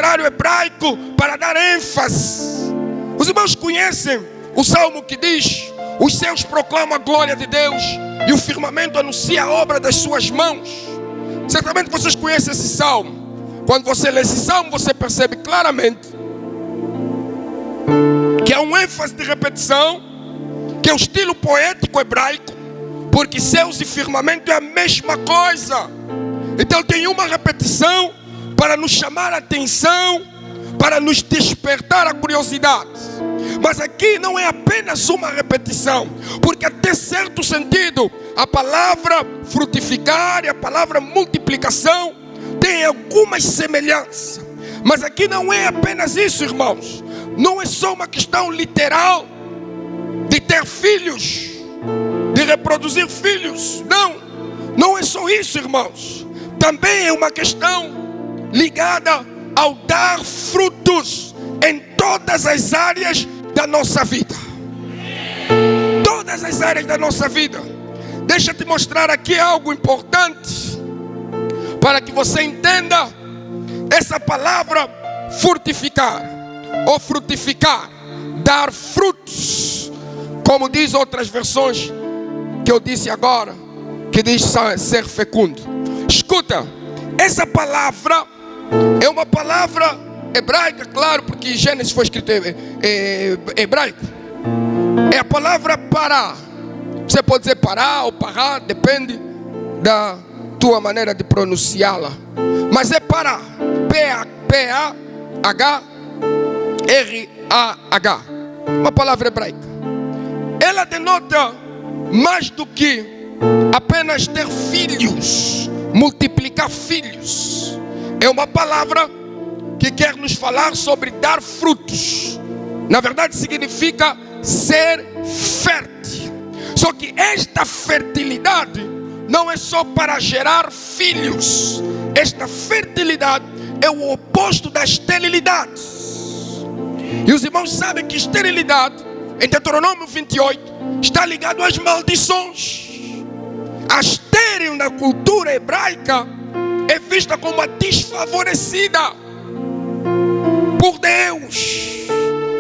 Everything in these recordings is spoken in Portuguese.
literário hebraico para dar ênfase. Os irmãos conhecem o salmo que diz: os céus proclamam a glória de Deus e o firmamento anuncia a obra das suas mãos. Certamente vocês conhecem esse salmo. Quando você lê esse salmo, você percebe claramente que há um ênfase de repetição, que é o estilo poético hebraico, porque céus e firmamento é a mesma coisa. Então tem uma repetição para nos chamar a atenção, para nos despertar a curiosidade. Mas aqui não é apenas uma repetição, porque até certo sentido a palavra frutificar e a palavra multiplicação tem algumas semelhanças. Mas aqui não é apenas isso, irmãos. Não é só uma questão literal de ter filhos, de reproduzir filhos. Não é só isso, irmãos. Também é uma questão ligada ao dar frutos em todas as áreas da nossa vida. Todas as áreas da nossa vida. Deixa eu te mostrar aqui algo importante para que você entenda essa palavra frutificar ou frutificar, dar frutos, como diz outras versões que eu disse agora, que diz ser fecundo. Escuta, essa palavra é uma palavra hebraica, claro, porque Gênesis foi escrito em hebraico. É a palavra pará. Você pode dizer pará ou pará, depende da tua maneira de pronunciá-la. Mas é pará. P-A-H-R-A-H. Uma palavra hebraica. Ela denota mais do que apenas ter filhos, multiplicar filhos. É uma palavra que quer nos falar sobre dar frutos. Na verdade significa ser fértil. Só que esta fertilidade não é só para gerar filhos. Esta fertilidade é o oposto da esterilidade. E os irmãos sabem que esterilidade, em Deuteronômio 28, está ligado às maldições. A estéril na cultura hebraica é vista como a desfavorecida por Deus.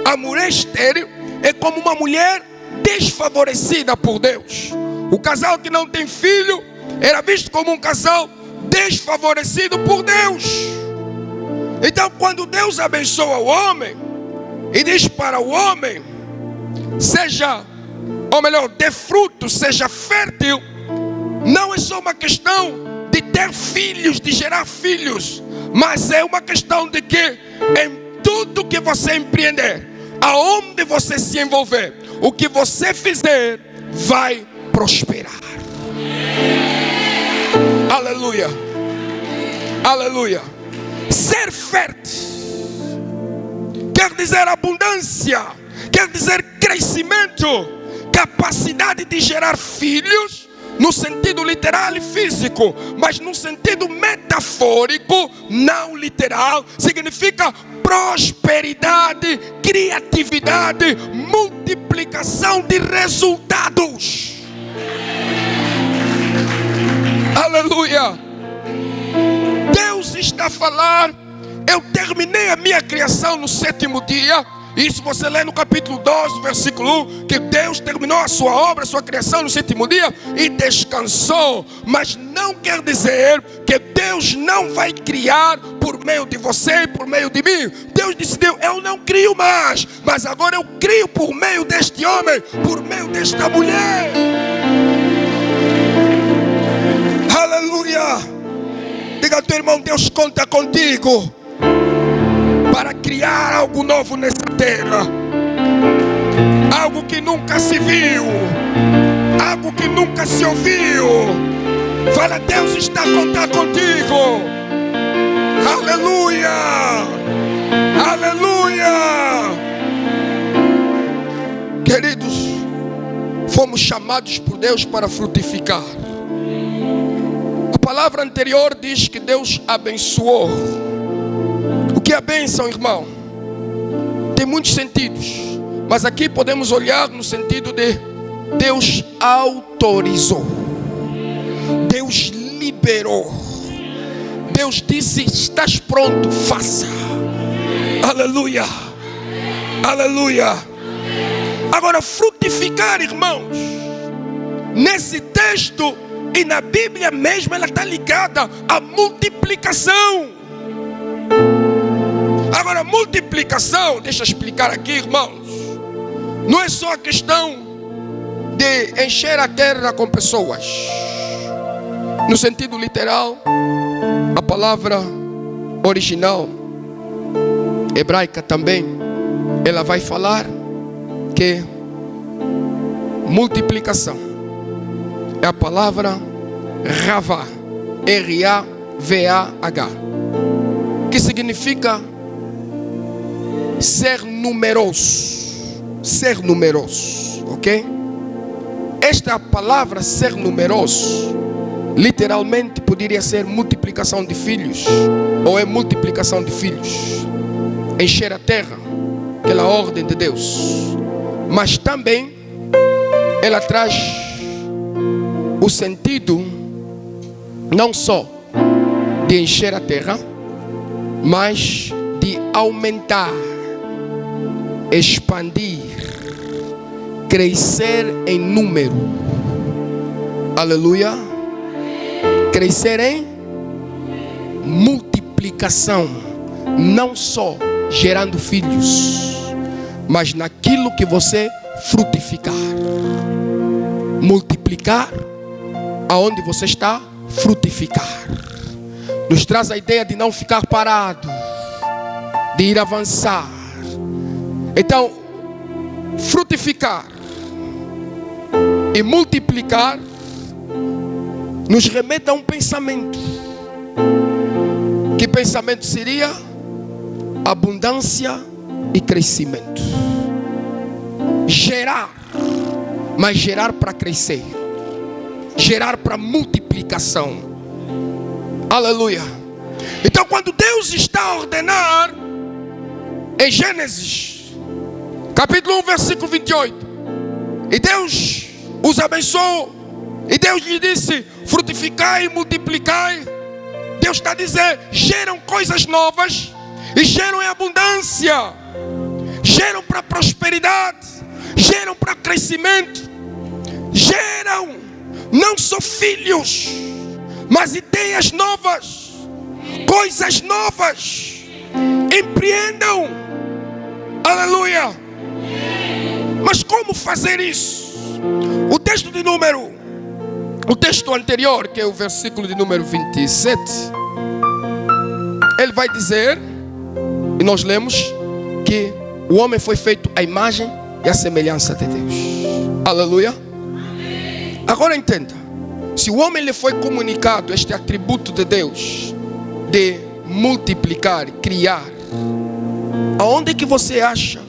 A mulher estéril é como uma mulher desfavorecida por Deus. O casal que não tem filho era visto como um casal desfavorecido por Deus. Então quando Deus abençoa o homem e diz para o homem: seja, ou melhor, dê fruto, seja fértil, não é só uma questão de ter filhos, de gerar filhos, mas é uma questão de que em tudo que você empreender, aonde você se envolver, o que você fizer vai prosperar. Aleluia. Aleluia. Ser fértil quer dizer abundância, quer dizer crescimento, capacidade de gerar filhos no sentido literal e físico, mas no sentido metafórico, não literal, significa prosperidade, criatividade, multiplicação de resultados. Aleluia. Deus está a falar: eu terminei a minha criação no 7º dia. Isso você lê no capítulo 12, versículo 1, que Deus terminou a sua obra, a sua criação no 7º dia e descansou. Mas não quer dizer que Deus não vai criar por meio de você e por meio de mim. Deus decidiu: eu não crio mais, mas agora eu crio por meio deste homem, por meio desta mulher. Aleluia. Diga ao teu irmão: Deus conta contigo para criar algo novo nessa terra, algo que nunca se viu, algo que nunca se ouviu. Fala: Deus está a contar contigo. Aleluia, aleluia. Queridos, fomos chamados por Deus para frutificar. A palavra anterior diz que Deus abençoou. O que é a bênção, irmão? Tem muitos sentidos, mas aqui podemos olhar no sentido de Deus autorizou, Deus liberou, Deus disse: estás pronto, faça. Aleluia. Aleluia. Agora, frutificar, irmãos, nesse texto e na Bíblia mesmo, ela está ligada à multiplicação. Agora, multiplicação, deixa eu explicar aqui, irmãos, não é só a questão de encher a terra com pessoas. No sentido literal, a palavra original hebraica também, ela vai falar que multiplicação é a palavra Ravah, R-A-V-A-H, que significa ser numeroso. Ser numeroso, ok? Esta palavra ser numeroso, literalmente poderia ser multiplicação de filhos, ou é multiplicação de filhos, encher a terra, aquela ordem de Deus. Mas também ela traz o sentido não só de encher a terra, mas de aumentar, expandir, crescer em número. Aleluia. Crescer em multiplicação, não só gerando filhos, mas naquilo que você frutificar. Multiplicar aonde você está, frutificar. Nos traz a ideia de não ficar parado, de ir avançar. Então, frutificar e multiplicar nos remete a um pensamento. Que pensamento seria? Abundância e crescimento. Gerar, mas gerar para crescer, gerar para multiplicação. Aleluia. Então, quando Deus está a ordenar em Gênesis capítulo 1, versículo 28, e Deus os abençoou, e Deus lhe disse: frutificai e multiplicai. Deus está a dizer: geram coisas novas e geram em abundância, geram para prosperidade, geram para crescimento, geram não só filhos, mas ideias novas, coisas novas. Empreendam. Aleluia. Mas como fazer isso? O texto anterior, que é o versículo de número 27, ele vai dizer, e nós lemos, que o homem foi feito à imagem e à semelhança de Deus. Aleluia. Agora entenda, se o homem lhe foi comunicado este atributo de Deus, de multiplicar, criar, aonde é que você acha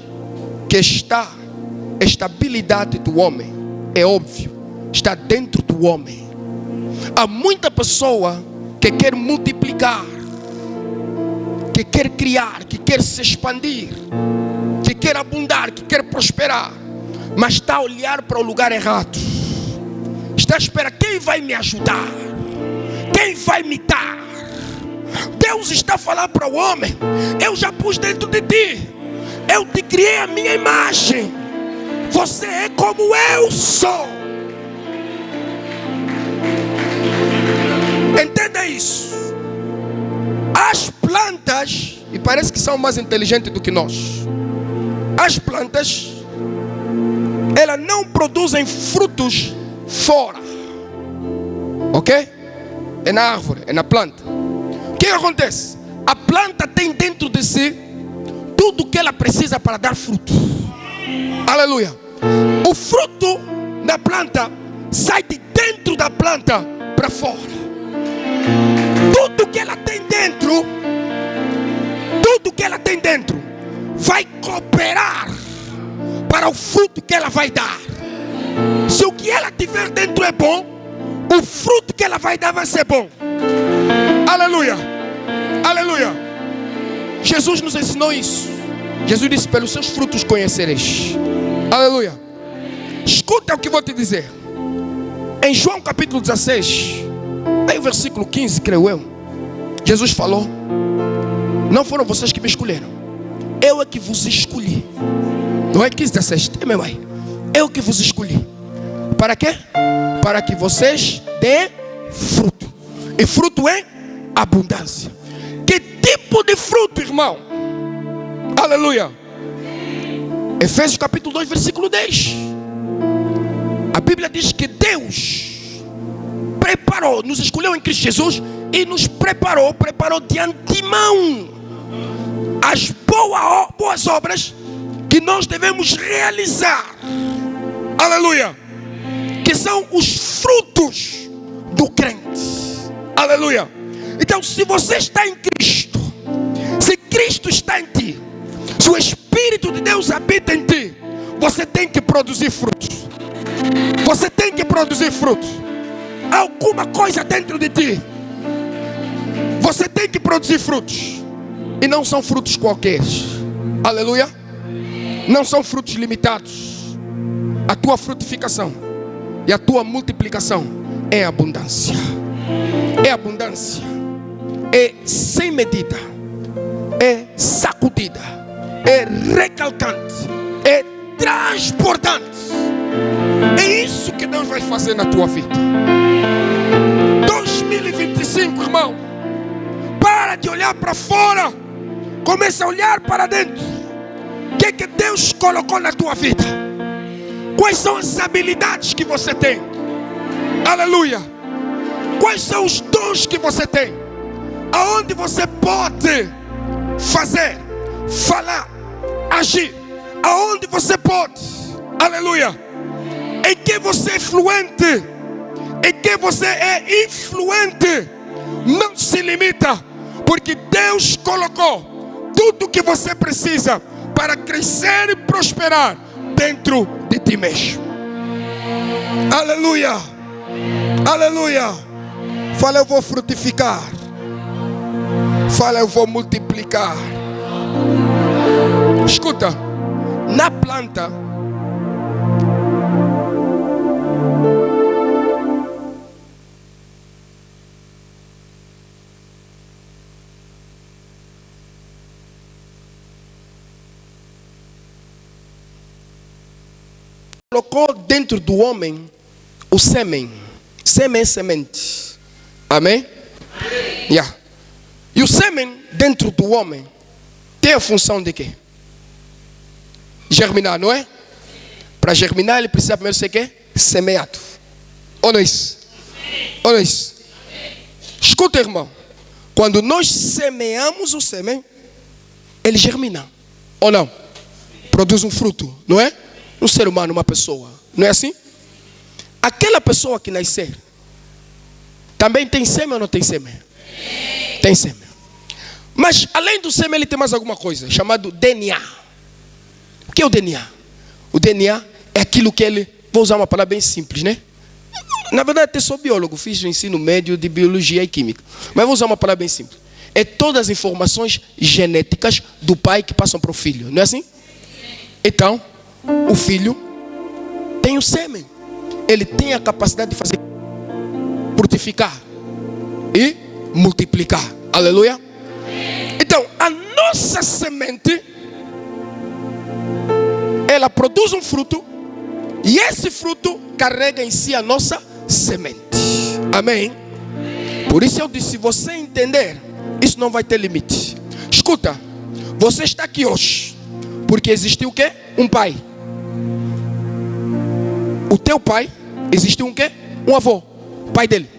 que está esta habilidade do homem? É óbvio, está dentro do homem. Há muita pessoa que quer multiplicar, que quer criar, que quer se expandir, que quer abundar, que quer prosperar, mas está a olhar para o lugar errado. Está a esperar: quem vai me ajudar? Quem vai me dar? Deus está a falar para o homem: eu já pus dentro de ti, eu te criei a minha imagem, você é como eu sou. Entenda isso. As plantas, e parece que são mais inteligentes do que nós, as plantas, elas não produzem frutos fora, ok? É na árvore, é na planta. O que acontece? A planta tem dentro de si tudo o que ela precisa para dar fruto. Aleluia. O fruto da planta sai de dentro da planta para fora. Tudo que ela tem dentro, tudo que ela tem dentro vai cooperar para o fruto que ela vai dar. Se o que ela tiver dentro é bom, o fruto que ela vai dar vai ser bom. Aleluia. Aleluia. Jesus nos ensinou isso. Jesus disse: pelos seus frutos conhecereis. Aleluia. Escuta o que vou te dizer. Em João capítulo 16, aí o versículo 15, creio eu, Jesus falou: não foram vocês que me escolheram, eu é que vos escolhi. Não é 15, 16, é mesmo aí. Eu que vos escolhi. Para quê? Para que vocês dêem fruto. E fruto em abundância. Que tipo de fruto, irmão? Aleluia. Efésios capítulo 2, versículo 10. A Bíblia diz que Deus preparou, nos escolheu em Cristo Jesus e nos preparou de antemão as boas obras que nós devemos realizar. Aleluia. Que são os frutos do crente. Aleluia. Então, se você está em Cristo, se Cristo está em ti, se o Espírito de Deus habita em ti, você tem que produzir frutos. Você tem que produzir frutos. Há alguma coisa dentro de ti. Você tem que produzir frutos. E não são frutos qualquer. Aleluia. Não são frutos limitados. A tua frutificação e a tua multiplicação é abundância. É abundância. É sem medida. É sacudida. É recalcante. É transportante. É isso que Deus vai fazer na tua vida. 2025, irmão. Para de olhar para fora. Começa a olhar para dentro. O que é que Deus colocou na tua vida? Quais são as habilidades que você tem? Aleluia. Quais são os dons que você tem? Aonde você pode fazer, falar, agir? Aonde você pode? Aleluia. Em que você é fluente? Em que você é influente? Não se limita, porque Deus colocou tudo o que você precisa para crescer e prosperar dentro de ti mesmo. Aleluia. Aleluia. Fala, eu vou frutificar. Fala, eu vou multiplicar. Escuta, na planta colocou dentro do homem o sêmen. Sêmen é semente. Amém? Yeah. E o sêmen dentro do homem tem a função de quê? Germinar, não é? Para germinar ele precisa primeiro ser quê? Semeado. Ou não é isso? Ou não é isso? Escuta, irmão. Quando nós semeamos o sêmen, ele germina. Ou não? Produz um fruto, não é? Um ser humano, uma pessoa. Não é assim? Aquela pessoa que nascer também tem sêmen ou não tem sêmen? Tem sêmen. Mas além do sêmen ele tem mais alguma coisa chamado DNA. O que é o DNA? O DNA é aquilo que ele... Vou usar uma palavra bem simples, né? Na verdade eu sou biólogo, fiz o ensino médio de biologia e química. Mas vou usar uma palavra bem simples. É todas as informações genéticas do pai que passam para o filho. Não é assim? Então, o filho tem o sêmen. Ele tem a capacidade de fazer frutificar e multiplicar. Aleluia. Então, a nossa semente, ela produz um fruto, e esse fruto carrega em si a nossa semente. Amém? Por isso eu disse, se você entender, isso não vai ter limite. Escuta, você está aqui hoje porque existiu o quê? Um pai. O teu pai, existiu um quê? Um avô, o pai dele.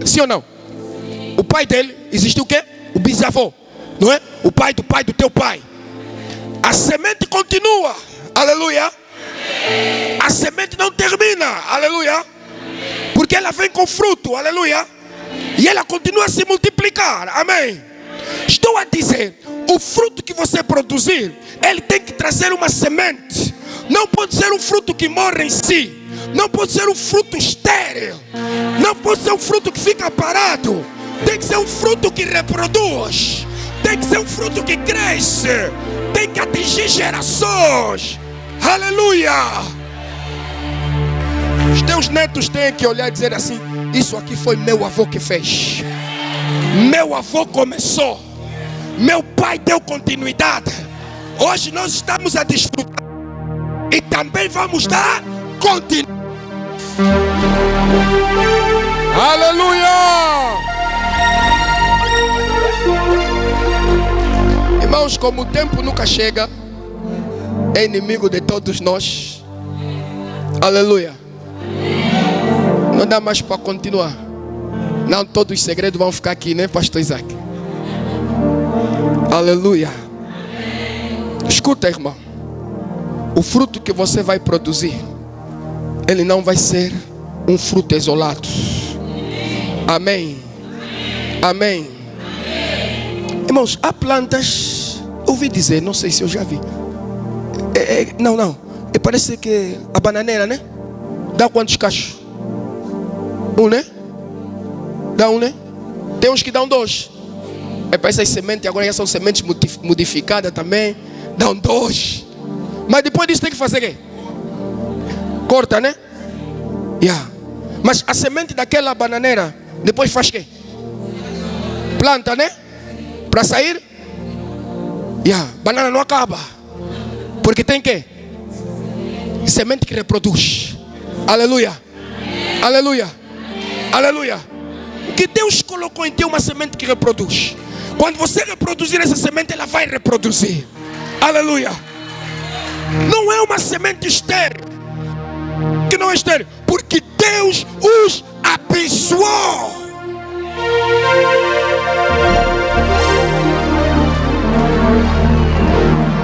Sim ou não? O pai dele, existiu o quê? O bisavô, não é? O pai do teu pai. A semente continua. Aleluia. A semente não termina. Aleluia. Porque ela vem com fruto. Aleluia. E ela continua a se multiplicar. Amém. Estou a dizer, o fruto que você produzir, ele tem que trazer uma semente. Não pode ser um fruto que morre em si. Não pode ser um fruto estéril. Não pode ser um fruto que fica parado. Tem que ser um fruto que reproduz. Tem que ser um fruto que cresce. Tem que atingir gerações. Aleluia. Os teus netos têm que olhar e dizer assim: isso aqui foi meu avô que fez. Meu avô começou. Meu pai deu continuidade. Hoje nós estamos a desfrutar e também vamos dar continuidade. Aleluia! Irmãos, como o tempo nunca chega, é inimigo de todos nós. Aleluia! Não dá mais para continuar. Não, todos os segredos vão ficar aqui, né, pastor Isaac? Aleluia! Escuta, irmão. O fruto que você vai produzir, ele não vai ser um fruto isolado. Amém. Amém. Irmãos, há plantas, ouvi dizer, não sei se eu já vi. Não. Parece que a bananeira, né? Dá quantos cachos? Um, né? Dá um, né? Tem uns que dão 2. Para essas sementes, agora já são sementes modificadas também. Dão 2. Mas depois disso tem que fazer o quê? Corta, né? Mas a semente daquela bananeira, depois faz o quê? Planta, né? Para sair. Banana não acaba. Porque tem que semente que reproduz. Aleluia. Aleluia. Aleluia. O que Deus colocou em ti é uma semente que reproduz. Quando você reproduzir essa semente, ela vai reproduzir. Aleluia. Não é uma semente estéril. Que não é estéril. Porque Deus os abençoou.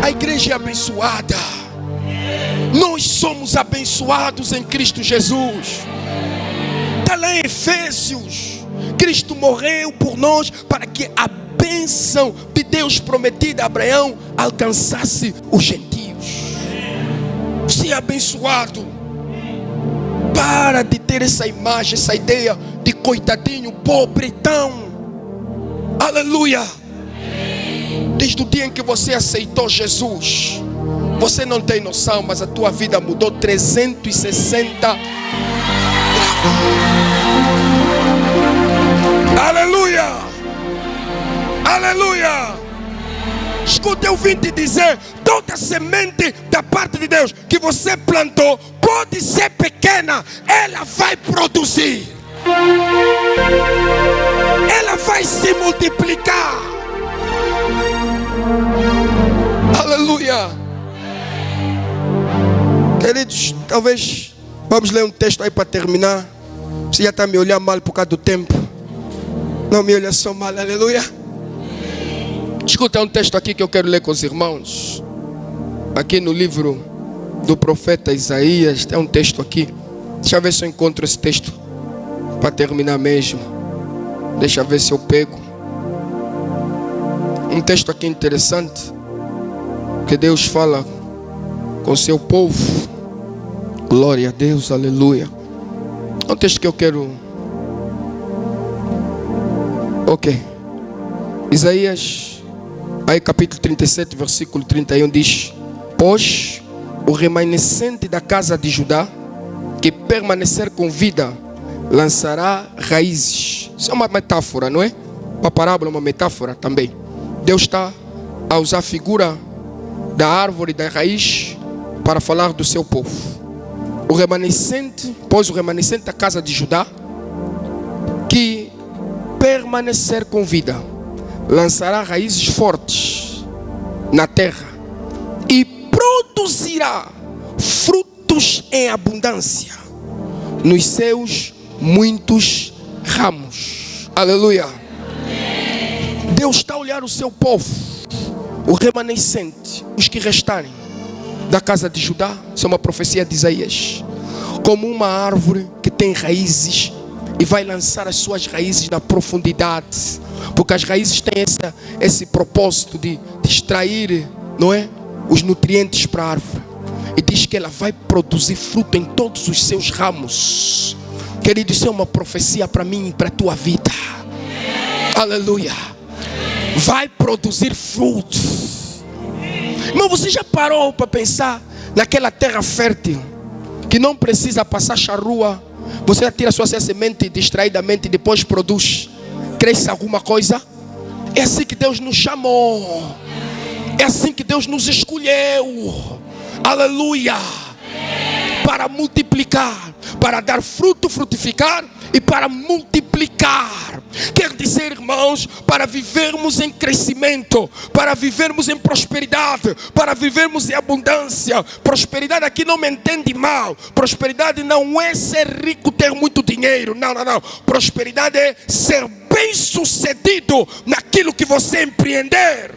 A igreja é abençoada. Nós somos abençoados em Cristo Jesus. Está lá em Efésios. Cristo morreu por nós para que a bênção de Deus prometida a Abraão alcançasse os gentios. Você é abençoado. Para de ter essa imagem, essa ideia de coitadinho, pobretão. Aleluia. Desde o dia em que você aceitou Jesus, você não tem noção, mas a tua vida mudou 360. Aleluia. Aleluia. Escuta, eu vim te dizer, toda semente da parte de Deus que você plantou, pode ser pequena, ela vai produzir. Ela vai se multiplicar. Aleluia. Queridos, talvez vamos ler um texto aí para terminar. Você já está me olhando mal por causa do tempo. Não me olha só mal, aleluia. Escuta, um texto aqui que eu quero ler com os irmãos. Aqui no livro do profeta Isaías, tem um texto aqui. Deixa eu ver se eu encontro esse texto para terminar mesmo. Deixa eu ver se eu pego. Um texto aqui interessante, que Deus fala com seu povo. Glória a Deus, aleluia. É um texto que eu quero. Ok. Isaías, aí capítulo 37, versículo 31 diz: pois o remanescente da casa de Judá, que permanecer com vida, lançará raízes. Isso é uma metáfora, não é? Uma parábola, uma metáfora também. Deus está a usar a figura da árvore da raiz para falar do seu povo. O remanescente, pois o remanescente da casa de Judá, que permanecer com vida, lançará raízes fortes na terra e produzirá frutos em abundância nos seus muitos ramos. Aleluia. Deus está a olhar o seu povo, o remanescente, os que restarem da casa de Judá. Isso é uma profecia de Isaías, como uma árvore que tem raízes e vai lançar as suas raízes na profundidade, porque as raízes têm esse propósito de extrair, não é, os nutrientes para a árvore. E diz que ela vai produzir fruto em todos os seus ramos. Querido, isso é uma profecia para mim e para a tua vida. Aleluia. Vai produzir frutos. Mas você já parou para pensar naquela terra fértil que não precisa passar charrua? Você tira a sua semente distraidamente e depois produz, cresce alguma coisa. É assim que Deus nos chamou. É assim que Deus nos escolheu. Aleluia. Para multiplicar, para dar fruto, frutificar e para multiplicar. Quer dizer, irmãos, para vivermos em crescimento, para vivermos em prosperidade, para vivermos em abundância. Prosperidade aqui não me entende mal. Prosperidade não é ser rico, ter muito dinheiro. Não. Prosperidade é ser bem-sucedido naquilo que você empreender.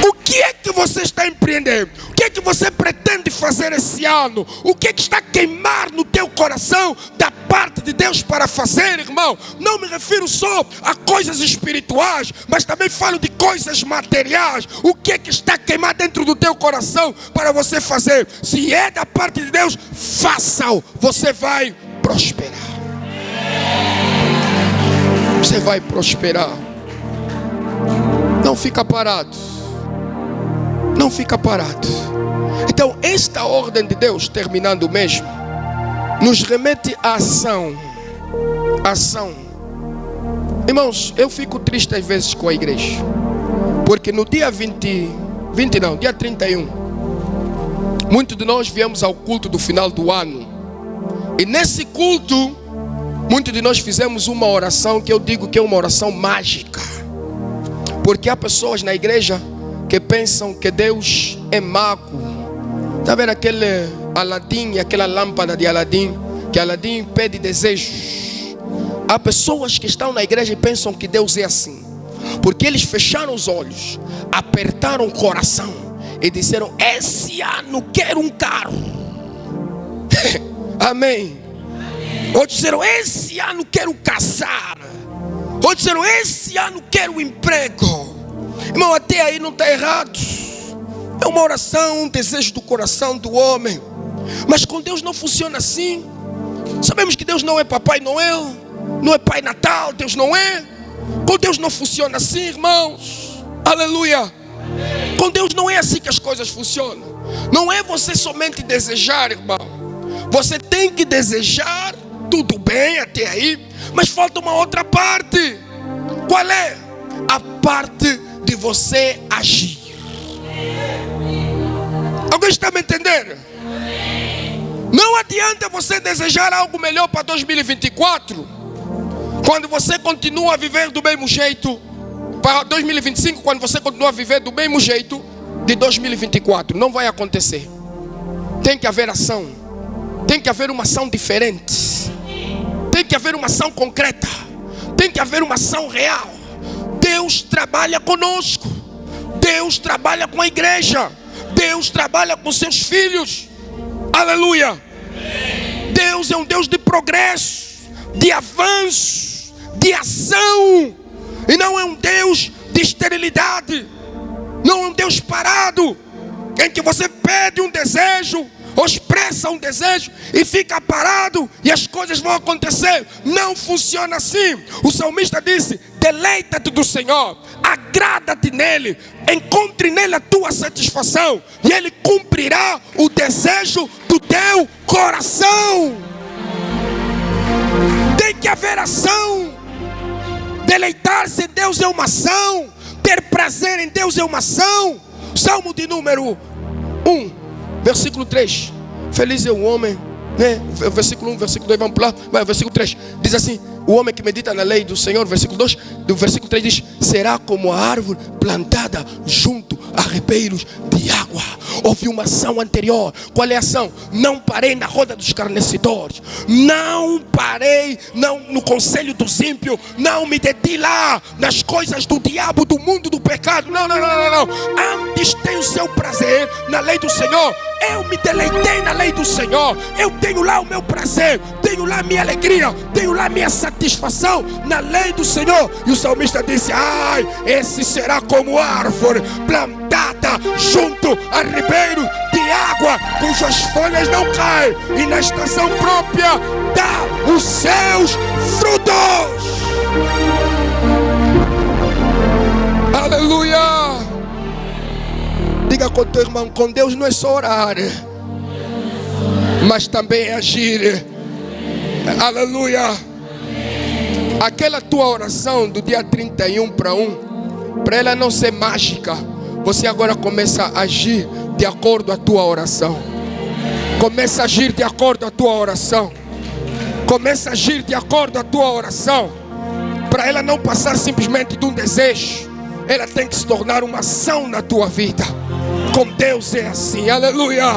O que é que você está empreendendo? O que é que você pretende fazer esse ano? O que é que está a queimar no teu coração da parte de Deus para fazer, irmão? Não me refiro só a coisas espirituais, mas também falo de coisas materiais. O que é que está a queimar dentro do teu coração para você fazer? Se é da parte de Deus, faça-o. Você vai prosperar. Você vai prosperar. Não fica parado. Não fica parado. Então, esta ordem de Deus, terminando mesmo, nos remete à ação. Ação. Irmãos, eu fico triste às vezes com a igreja, porque no dia dia 31, muitos de nós viemos ao culto do final do ano. E nesse culto, muitos de nós fizemos uma oração que eu digo que é uma oração mágica. Porque há pessoas na igreja que pensam que Deus é mago. Está vendo aquele Aladim, aquela lâmpada de Aladim, que Aladim pede desejos? Há pessoas que estão na igreja e pensam que Deus é assim, porque eles fecharam os olhos, apertaram o coração e disseram: esse ano quero um carro. Amém. Outros disseram: esse ano quero casar. Outros disseram: esse ano quero um emprego. Irmão, até aí não está errado. É uma oração, um desejo do coração do homem. Mas com Deus não funciona assim. Sabemos que Deus não é Papai Noel, não é Pai Natal. Deus não é. Com Deus não funciona assim, irmãos. Aleluia. Com Deus não é assim que as coisas funcionam. Não é você somente desejar, irmão. Você tem que desejar, tudo bem até aí, mas falta uma outra parte. Qual é? A parte de você agir. Alguém está me entendendo? Não adianta você desejar algo melhor para 2024 quando você continua a viver do mesmo jeito. Para 2025, quando você continua a viver do mesmo jeito de 2024, não vai acontecer. Tem que haver ação. Tem que haver uma ação diferente. Tem que haver uma ação concreta. Tem que haver uma ação real. Deus trabalha conosco. Deus trabalha com a igreja. Deus trabalha com seus filhos. Aleluia. Deus é um Deus de progresso, de avanço, de ação. E não é um Deus de esterilidade. Não é um Deus parado, em que você pede um desejo ou expressa um desejo e fica parado e as coisas vão acontecer. Não funciona assim. O salmista disse: deleita-te do Senhor, agrada-te nele, encontre nele a tua satisfação e ele cumprirá o desejo do teu coração. Tem que haver ação. Deleitar-se em Deus é uma ação. Ter prazer em Deus é uma ação. Salmo de número 1, versículo 3. Feliz é o homem, né? Versículo 1, versículo 2, vamos pular. Vai, versículo 3. Diz assim: o homem que medita na lei do Senhor. Versículo 2, do versículo 3 diz: será como a árvore plantada junto a ribeiros de água. Houve uma ação anterior. Qual é a ação? Não parei na roda dos escarnecedores. Não parei no conselho dos ímpios. Não me detive lá nas coisas do diabo, do mundo, do pecado. Não. Antes tenho o seu prazer na lei do Senhor. Eu me deleitei na lei do Senhor. Eu tenho lá o meu prazer, tenho lá a minha alegria, tenho lá a minha satisfação na lei do Senhor. E o salmista disse: ai, esse será como árvore plantada junto a ribeiro de água, cujas folhas não caem, e na estação própria dá os seus frutos. Aleluia. Diga com teu irmão: com Deus não é só orar, mas também é agir. Aleluia. Aquela tua oração do dia 31 para 1 para ela não ser mágica, você agora começa a agir de acordo com a tua oração. Começa a agir de acordo com a tua oração. Começa a agir de acordo com a tua oração. Para ela não passar simplesmente de um desejo, ela tem que se tornar uma ação na tua vida. Com Deus é assim, aleluia.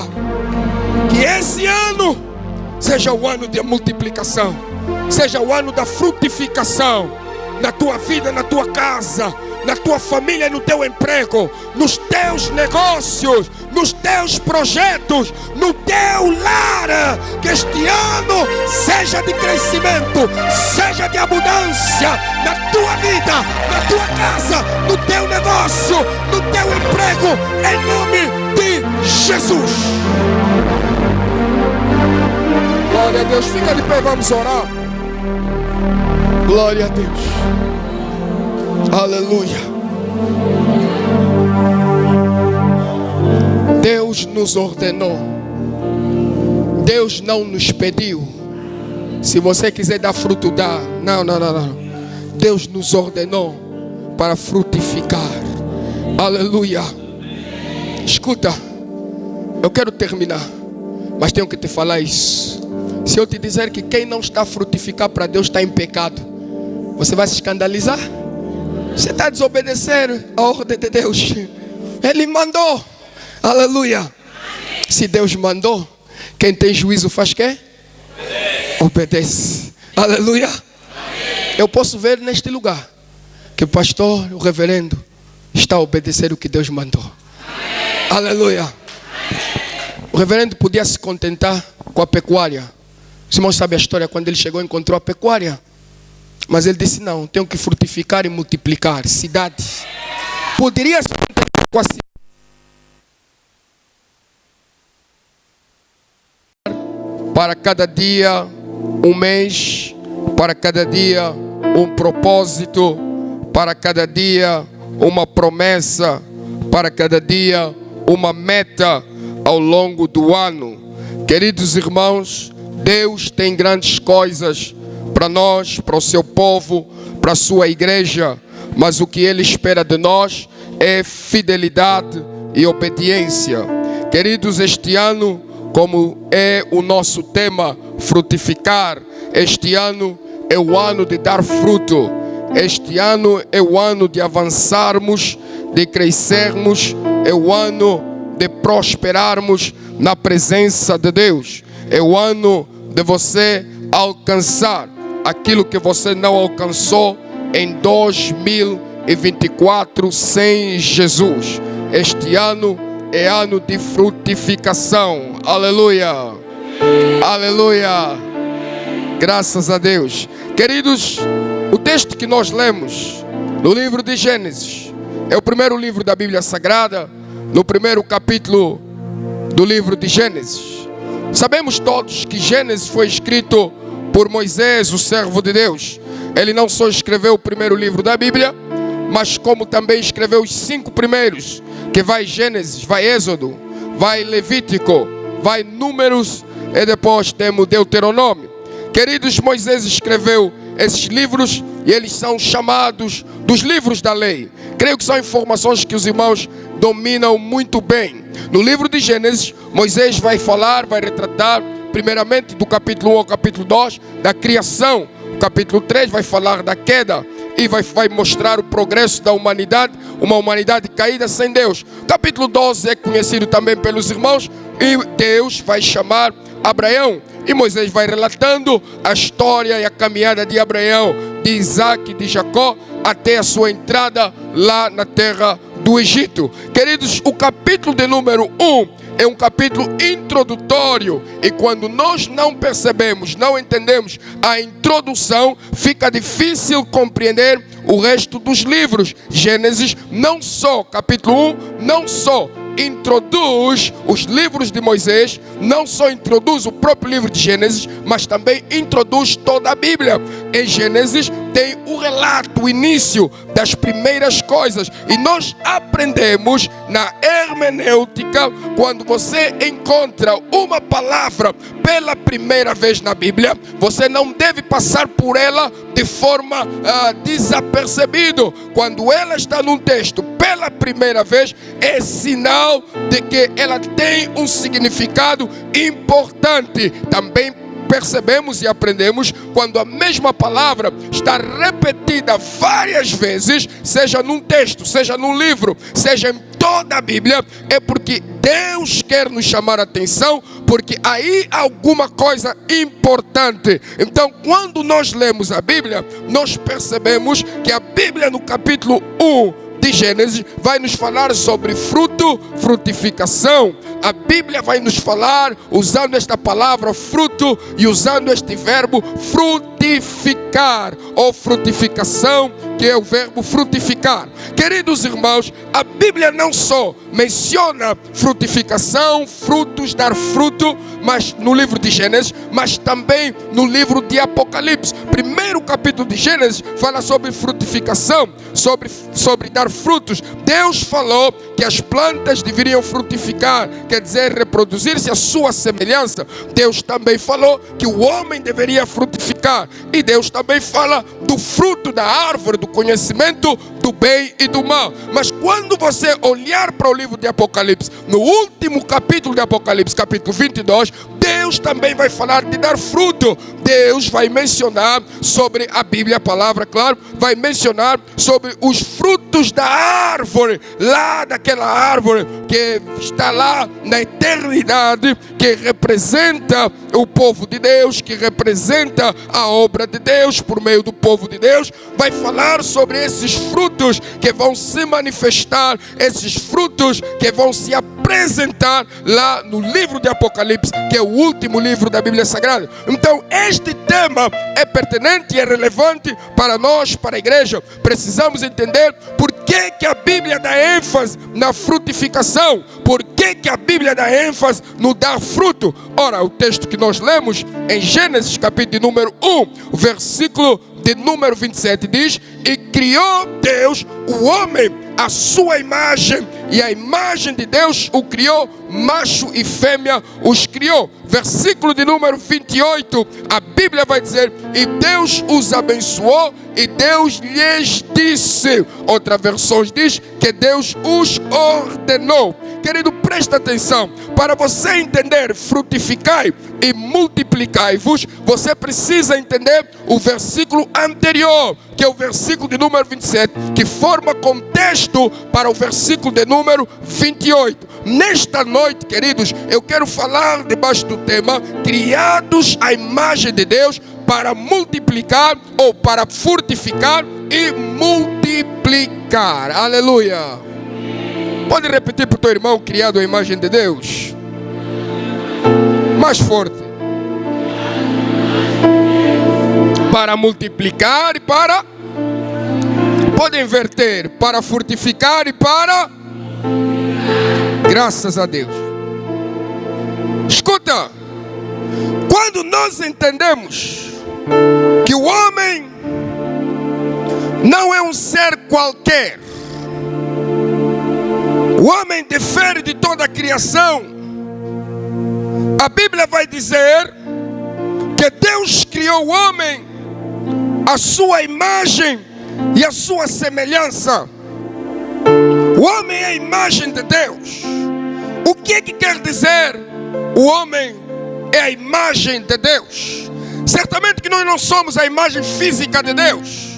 Que esse ano seja o ano da multiplicação, seja o ano da frutificação na tua vida, na tua casa, na tua família, no teu emprego, nos teus negócios, nos teus projetos, no teu lar. Que este ano seja de crescimento, seja de abundância na tua vida, na tua casa, no teu negócio, no teu emprego, em nome de Jesus. Glória a Deus, fica de pé, vamos orar. Glória a Deus. Aleluia. Deus nos ordenou. Deus não nos pediu. Se você quiser dar fruto, dá. Não. Deus nos ordenou para frutificar. Aleluia. Escuta, eu quero terminar, mas tenho que te falar isso. Se eu te dizer que quem não está a frutificar para Deus está em pecado, você vai se escandalizar? Você está a desobedecer a ordem de Deus. Ele mandou. Aleluia. Se Deus mandou, quem tem juízo faz quê? Obedece. Aleluia. Eu posso ver neste lugar que o pastor, o reverendo, está a obedecer o que Deus mandou. Aleluia. O reverendo podia se contentar com a pecuária. Os irmãos sabem a história, quando ele chegou e encontrou a pecuária. Mas ele disse, não, tenho que frutificar e multiplicar cidades. Poderia se contentar com a cidade. Para cada dia um mês, para cada dia um propósito, para cada dia uma promessa, para cada dia uma meta ao longo do ano. Queridos irmãos, Deus tem grandes coisas para nós, para o seu povo, para a sua igreja, mas o que Ele espera de nós é fidelidade e obediência. Queridos, este ano, como é o nosso tema, frutificar, este ano é o ano de dar fruto, este ano é o ano de avançarmos, de crescermos, é o ano de prosperarmos na presença de Deus, é o ano de você alcançar aquilo que você não alcançou em 2024 sem Jesus. Este ano é ano de frutificação. Aleluia. Aleluia. Graças a Deus. Queridos, o texto que nós lemos no livro de Gênesis é o primeiro livro da Bíblia Sagrada, no primeiro capítulo do livro de Gênesis. Sabemos todos que Gênesis foi escrito por Moisés, o servo de Deus. Ele não só escreveu o primeiro livro da Bíblia, mas como também escreveu os 5 primeiros, que vai Gênesis, vai Êxodo, vai Levítico, vai Números e depois temos Deuteronômio. Queridos, Moisés escreveu esses livros e eles são chamados dos livros da lei. Creio que são informações que os irmãos dominam muito bem. No livro de Gênesis, Moisés vai falar, vai retratar primeiramente do capítulo 1 ao capítulo 2 da criação. O capítulo 3 vai falar da queda e vai mostrar o progresso da humanidade, uma humanidade caída sem Deus. O capítulo 12 é conhecido também pelos irmãos e Deus vai chamar Abraão. E Moisés vai relatando a história e a caminhada de Abraão, de Isaac e de Jacó até a sua entrada lá na terra do Egito. Queridos, o capítulo de número 1 é um capítulo introdutório e quando nós não percebemos, não entendemos a introdução, fica difícil compreender o resto dos livros. Gênesis não só, capítulo 1, não só introduz os livros de Moisés, não só introduz o próprio livro de Gênesis, mas também introduz toda a Bíblia. Em Gênesis tem o relato, o início das primeiras coisas. E nós aprendemos na hermenêutica, quando você encontra uma palavra pela primeira vez na Bíblia, você não deve passar por ela de forma desapercebido. Quando ela está num texto pela primeira vez, é sinal de que ela tem um significado importante. Também percebemos e aprendemos quando a mesma palavra está repetida várias vezes, seja num texto, seja num livro, seja em toda a Bíblia, é porque Deus quer nos chamar a atenção, porque aí há alguma coisa importante. Então, quando nós lemos a Bíblia, nós percebemos que a Bíblia, no capítulo 1 de Gênesis, vai nos falar sobre fruto, frutificação. A Bíblia vai nos falar, usando esta palavra fruto e usando este verbo frutificar, ou frutificação, que é o verbo frutificar. Queridos irmãos, a Bíblia não só menciona frutificação, frutos, dar fruto, mas no livro de Gênesis, mas também no livro de Apocalipse. Primeiro capítulo de Gênesis fala sobre frutificação, sobre dar frutos. Deus falou que as plantas deveriam frutificar, quer dizer, reproduzir-se à sua semelhança. Deus também falou que o homem deveria frutificar. E Deus também fala do fruto da árvore, do conhecimento do bem e do mal. Mas quando você olhar para o livro de Apocalipse, no último capítulo de Apocalipse, capítulo 22, Deus também vai falar de dar fruto. Deus vai mencionar sobre a Bíblia, a palavra, claro, vai mencionar sobre os frutos da árvore, lá daquela árvore que está lá na eternidade, que representa o povo de Deus, que representa a obra de Deus por meio do povo de Deus. Vai falar sobre esses frutos que vão se manifestar, esses frutos que vão se apresentar lá no livro de Apocalipse, que é o último livro da Bíblia Sagrada. Então este tema é pertinente e é relevante para nós, para a igreja. Precisamos entender por que a Bíblia dá ênfase na frutificação, por que a Bíblia dá ênfase no dar fruto. Ora, o texto que nós lemos em Gênesis capítulo de número 1, o versículo de número 27 diz: e criou Deus o homem à sua imagem, e a imagem de Deus o criou, macho e fêmea os criou. Versículo de número 28, a Bíblia vai dizer: e Deus os abençoou e Deus lhes disse. Outra versão diz que Deus os ordenou. Querido, presta atenção. Para você entender frutificai e multiplicai-vos, você precisa entender o versículo anterior, que é o versículo de número 27, que forma contexto para o versículo de número 28. Nesta noite, queridos, eu quero falar debaixo do tema criados à imagem de Deus para multiplicar, ou para frutificar e multiplicar. Aleluia. Pode repetir para o teu irmão: criado à imagem de Deus. Mais forte. Para multiplicar e para... Pode inverter. Para frutificar e para... Graças a Deus. Escuta. Quando nós entendemos que o homem não é um ser qualquer, o homem difere de toda a criação, a Bíblia vai dizer que Deus criou o homem à sua imagem e à sua semelhança. O homem é a imagem de Deus. O que quer dizer o homem é a imagem de Deus? Certamente que nós não somos a imagem física de Deus.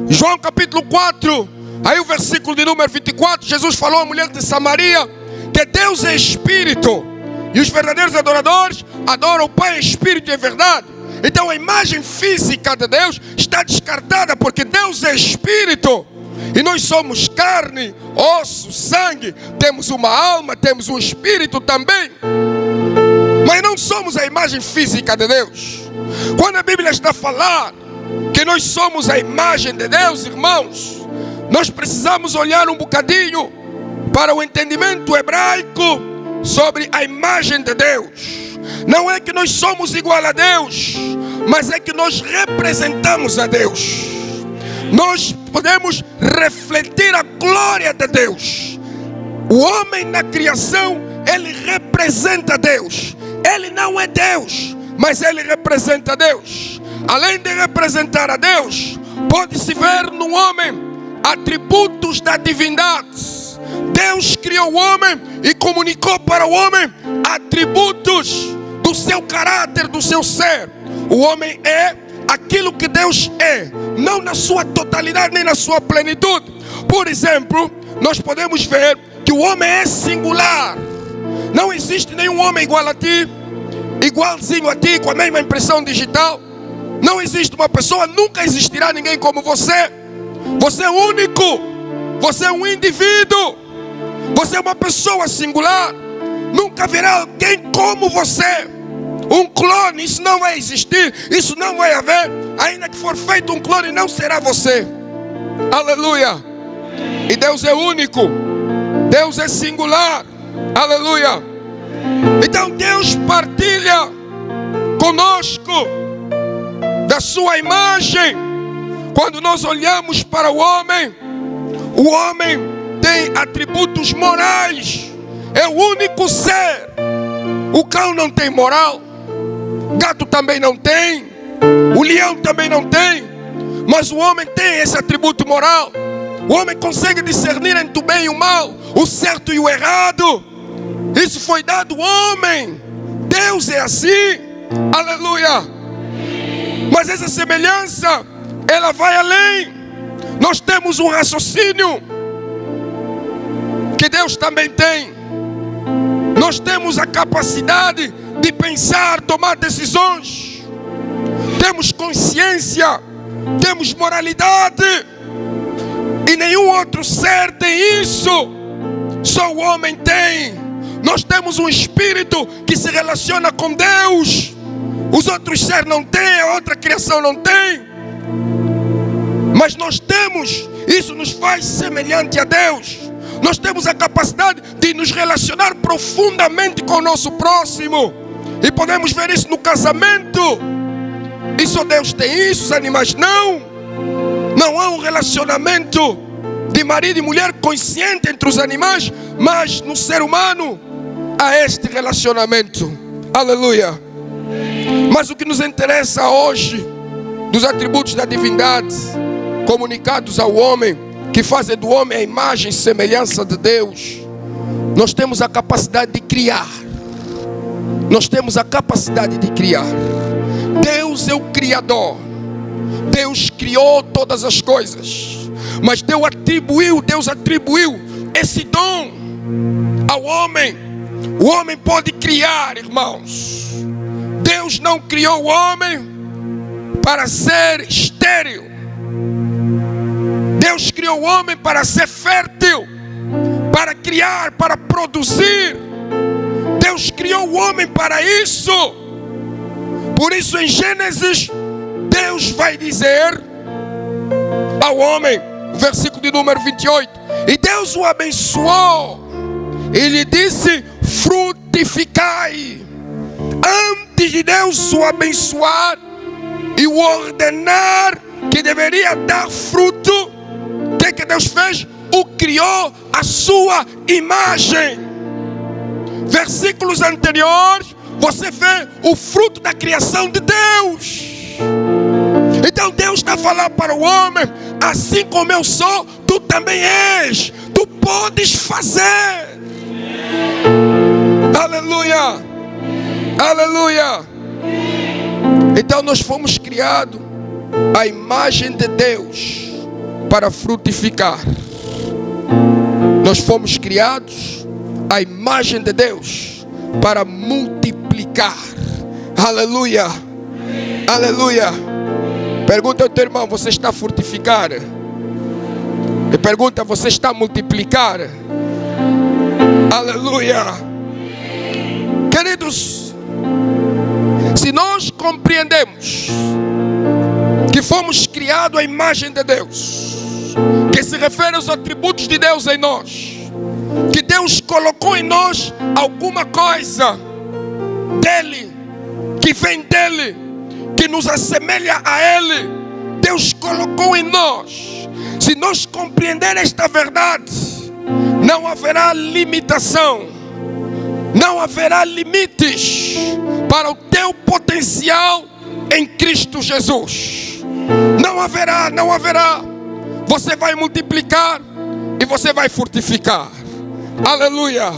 João capítulo 4, aí o versículo de número 24, Jesus falou à mulher de Samaria que Deus é Espírito, e os verdadeiros adoradores adoram o Pai em Espírito e em verdade. Então a imagem física de Deus está descartada, porque Deus é Espírito. E nós somos carne, osso, sangue. Temos uma alma, temos um espírito também. Mas não somos a imagem física de Deus. Quando a Bíblia está a falar que nós somos a imagem de Deus, irmãos, nós precisamos olhar um bocadinho para o entendimento hebraico sobre a imagem de Deus. Não é que nós somos igual a Deus, mas é que nós representamos a Deus. nós podemos refletir a glória de Deus. O homem na criação, ele representa Deus. Ele não é Deus, mas ele representa Deus. Além de representar a Deus, pode-se ver no homem atributos da divindade. Deus criou o homem e comunicou para o homem atributos do seu caráter, do seu ser. O homem é aquilo que Deus é, não na sua totalidade nem na sua plenitude. Por exemplo, nós podemos ver que o homem é singular. Não existe nenhum homem igual a ti, igualzinho a ti, com a mesma impressão digital. Não existe uma pessoa, nunca existirá ninguém como você. Você é único, você é um indivíduo, você é uma pessoa singular. Nunca haverá alguém como você. Um clone, isso não vai existir, isso não vai haver. Ainda que for feito um clone, não será você. Aleluia. E Deus é único, Deus é singular. Aleluia. Então Deus partilha conosco da sua imagem. Quando nós olhamos para o homem tem atributos morais. É o único ser. O cão não tem moral, gato também não tem, o leão também não tem, mas o homem tem esse atributo moral. O homem consegue discernir entre o bem e o mal, o certo e o errado. Isso foi dado ao homem. Deus é assim. Aleluia. Mas essa semelhança, ela vai além. Nós temos um raciocínio que Deus também tem. Nós temos a capacidade de pensar, tomar decisões. Temos consciência, temos moralidade. E nenhum outro ser tem isso. Só o homem tem. Nós temos um espírito que se relaciona com Deus. Os outros seres não têm, a outra criação não tem. Mas nós temos, isso nos faz semelhante a Deus. Nós temos a capacidade de nos relacionar profundamente com o nosso próximo. E podemos ver isso no casamento. E só Deus tem isso, os animais não. Não há um relacionamento de marido e mulher consciente entre os animais, mas no ser humano há este relacionamento. Aleluia. Mas o que nos interessa hoje, dos atributos da divindade comunicados ao homem, que fazem do homem a imagem e semelhança de Deus, nós temos a capacidade de criar. Nós temos a capacidade de criar. Deus é o Criador. Deus criou todas as coisas, mas Deus atribuiu esse dom ao homem. O homem pode criar, irmãos. Deus não criou o homem para ser estéril. Deus criou o homem para ser fértil, para criar, para produzir. Deus criou o homem para isso. Por isso em Gênesis, Deus vai dizer ao homem, versículo de número 28, e Deus o abençoou e lhe disse: frutificai. Antes de Deus o abençoar e o ordenar que deveria dar fruto, o que Deus fez? O criou à sua imagem. Versículos anteriores, você vê o fruto da criação de Deus. Então Deus está falando para o homem: assim como eu sou, tu também és. Tu podes fazer. Aleluia. Aleluia. Então nós fomos criados à imagem de Deus para frutificar. Nós fomos criados à imagem de Deus para multiplicar. Aleluia. Aleluia. Pergunta ao teu irmão: você está a frutificar? E pergunta: você está a multiplicar? Aleluia. Queridos, se nós compreendemos que fomos criados à imagem de Deus, que se refere aos atributos de Deus em nós, que Deus colocou em nós alguma coisa dele, que vem dele, que nos assemelha a ele, Deus colocou em nós. Se nós compreender esta verdade, não haverá limitação, não haverá limites para o teu potencial em Cristo Jesus. Não haverá, não haverá. Você vai multiplicar e você vai frutificar. Aleluia.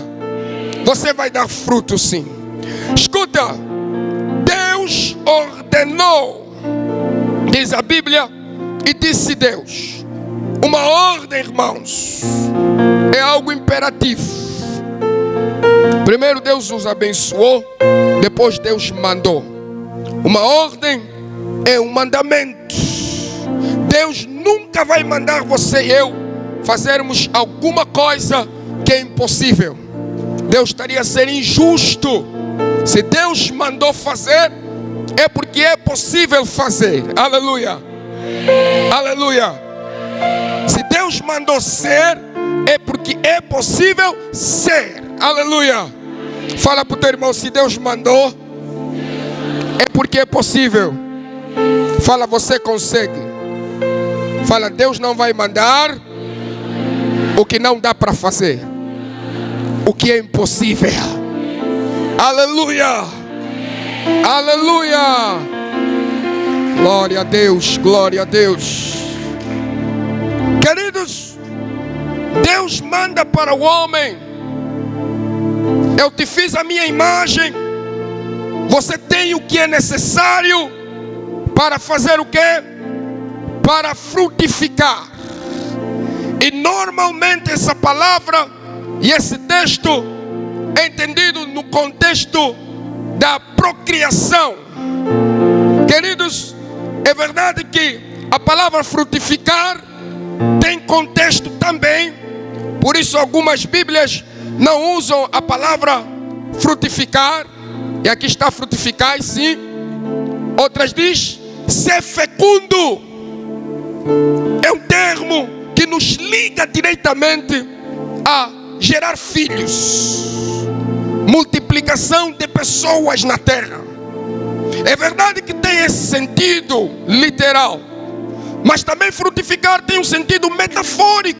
Você vai dar fruto, sim. Escuta, Deus ordenou, diz a Bíblia, e disse Deus. Uma ordem, irmãos, é algo imperativo. Primeiro Deus os abençoou, depois Deus mandou. Uma ordem é um mandamento. Deus nunca vai mandar você e eu fazermos alguma coisa que é impossível. Deus estaria a ser injusto. Se Deus mandou fazer, é porque é possível fazer. Aleluia. Aleluia. Se Deus mandou ser, é porque é possível ser. Aleluia. Fala para o teu irmão, se Deus mandou, é porque é possível. Fala, você consegue. Fala, Deus não vai mandar o que não dá para fazer, o que é impossível. Aleluia. Aleluia. Glória a Deus, glória a Deus. Queridos, Deus manda para o homem: eu te fiz a minha imagem, você tem o que é necessário para fazer o quê? Para frutificar. E normalmente essa palavra e esse texto é entendido no contexto da procriação. Queridos, é verdade que a palavra frutificar tem contexto também. Por isso algumas Bíblias não usam a palavra frutificar. E aqui está frutificar, sim. Outras diz ser fecundo. É um termo que nos liga diretamente a gerar filhos, multiplicação de pessoas na terra. É verdade que tem esse sentido literal, mas também frutificar tem um sentido metafórico.